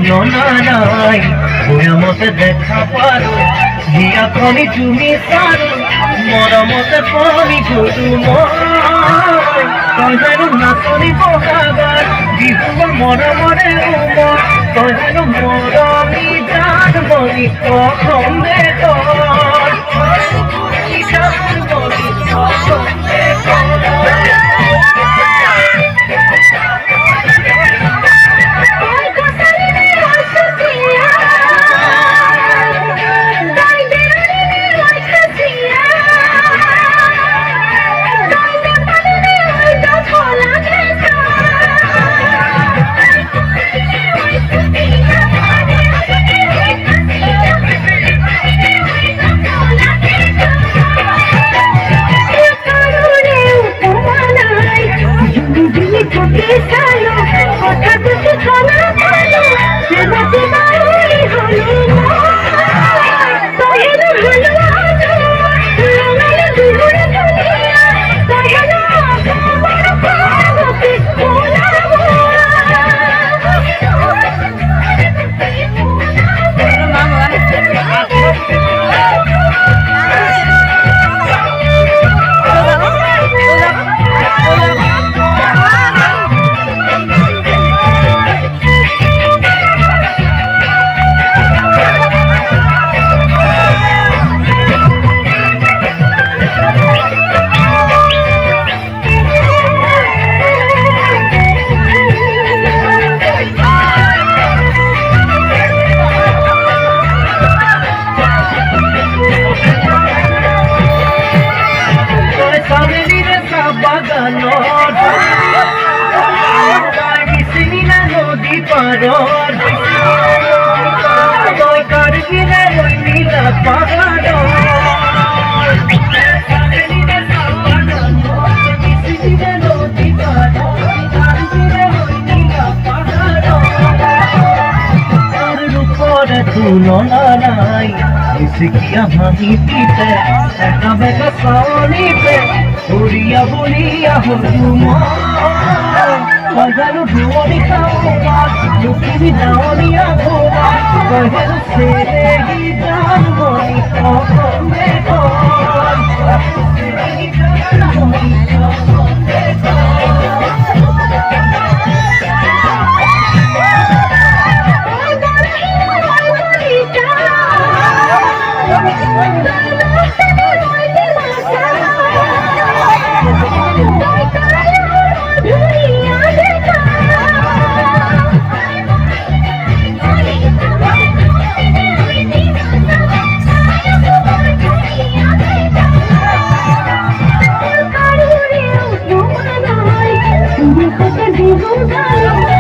তুলনা নাই মতে দেখা পারো দিয়া কমি তুমি সারো মরমতে পানি গরু তই যেন নাচনি বগাবার বিহু মরমরে উমর তই যেন মরমি জান বলি কখন দেখর জান বলি কখন দেখর তুলনা নাই সিকিয়া ভাঙিতে একা বেকা সাওনিতে উড়িয়া বুড়িয়া হলুম কহেলু ঢুমনি খাওয়া লুকিবি যাওনিয়া ঘোরা কহেলু সেরেগি জান বলি কখন দেখর সেরেগি জান বলি কখন দেখর Bihu